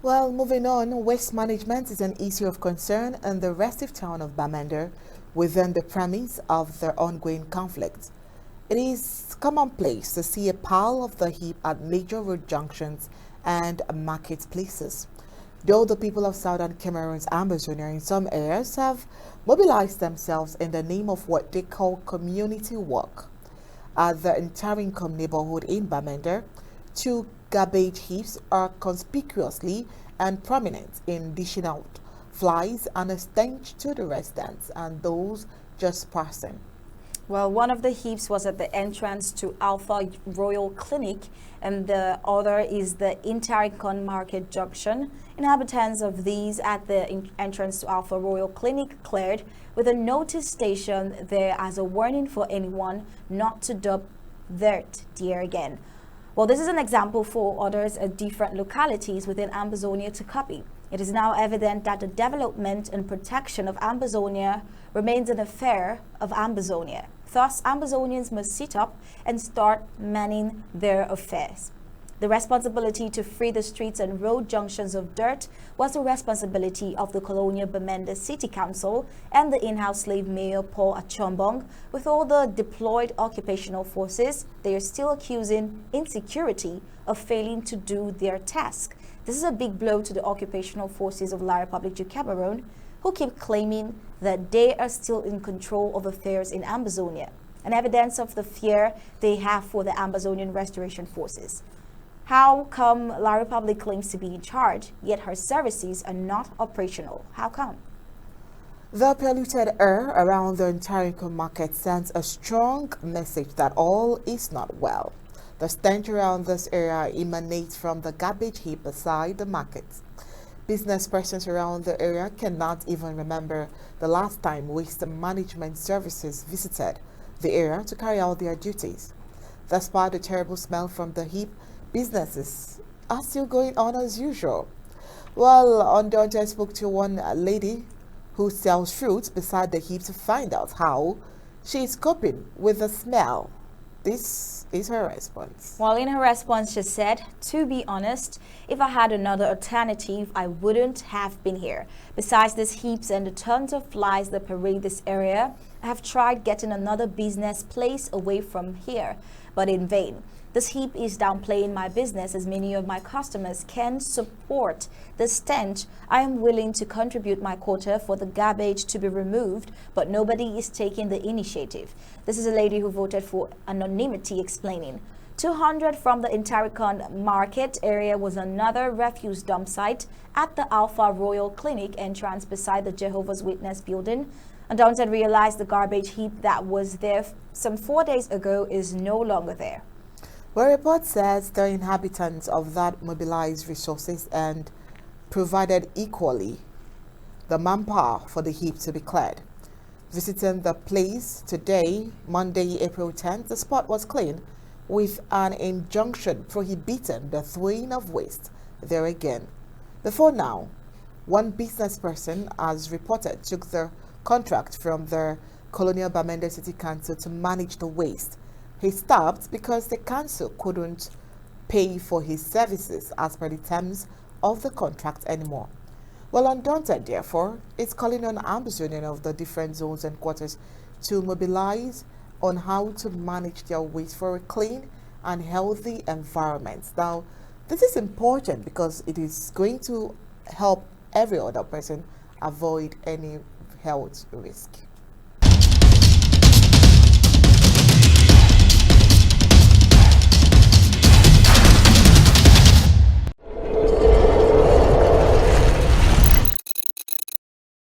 Well, moving on, waste management is an issue of concern in the restive town of Bamenda within the premise of the ongoing conflict. It is commonplace to see a pile of the heap at major road junctions and marketplaces. Though the people of southern Cameroon's Ambazonia in some areas have mobilized themselves in the name of what they call community work. At the Intarincom neighborhood in Bamenda, two garbage heaps are conspicuously and prominent in dishing out flies and a stench to the residents and those just passing. Well, one of the heaps was at the entrance to Alpha Royal Clinic, and the other is the Intericon Market Junction. Inhabitants of these at the entrance to Alpha Royal Clinic cleared with a notice stationed there as a warning for anyone not to dump dirt there again. Well, this is an example for others at different localities within Ambazonia to copy. It is now evident that the development and protection of Ambazonia remains an affair of Ambazonia. Thus, Ambazonians must sit up and start manning their affairs. The responsibility to free the streets and road junctions of dirt was the responsibility of the Colonial Bamenda City Council and the in-house slave mayor Paul Achombong. With all the deployed occupational forces, they are still accusing insecurity of failing to do their task. This is a big blow to the occupational forces of La Republic du Cameroon, who keep claiming that they are still in control of affairs in Ambazonia, an evidence of the fear they have for the Ambazonian restoration forces. How come La Republic claims to be in charge, yet her services are not operational? How come? The polluted air around the Intarico market sends a strong message that all is not well. The stench around this area emanates from the garbage heap beside the market. Business persons around the area cannot even remember the last time waste management services visited the area to carry out their duties. Despite the terrible smell from the heap, businesses are still going on as usual. Well, Undaunted spoke to one lady who sells fruits beside the heap to find out how she is coping with the smell. This is her response. Well, in her response, she said, "To be honest, if I had another alternative, I wouldn't have been here. Besides these heaps and the tons of flies that parade this area, I have tried getting another business place away from here, but in vain. This heap is downplaying my business as many of my customers can support the stench. I am willing to contribute my quota for the garbage to be removed, but nobody is taking the initiative." This is a lady who voted for anonymity, explaining. 200 from the Intericon market area was another refuse dump site at the Alpha Royal Clinic entrance beside the Jehovah's Witness building. Undaunted realized the garbage heap that was there some 4 days ago is no longer there. Well, report says the inhabitants of that mobilized resources and provided equally the manpower for the heap to be cleared. Visiting the place today, Monday, April 10th, the spot was cleaned with an injunction prohibiting the throwing of waste there again. Before now, one business person, as reported, took the contract from the Colonial Bamenda City Council to manage the waste. He stopped because the council couldn't pay for his services as per the terms of the contract anymore. Well, Undaunted, therefore, is calling on Ambazonian of the different zones and quarters to mobilize on how to manage their waste for a clean and healthy environment. Now, this is important because it is going to help every other person avoid any health risk.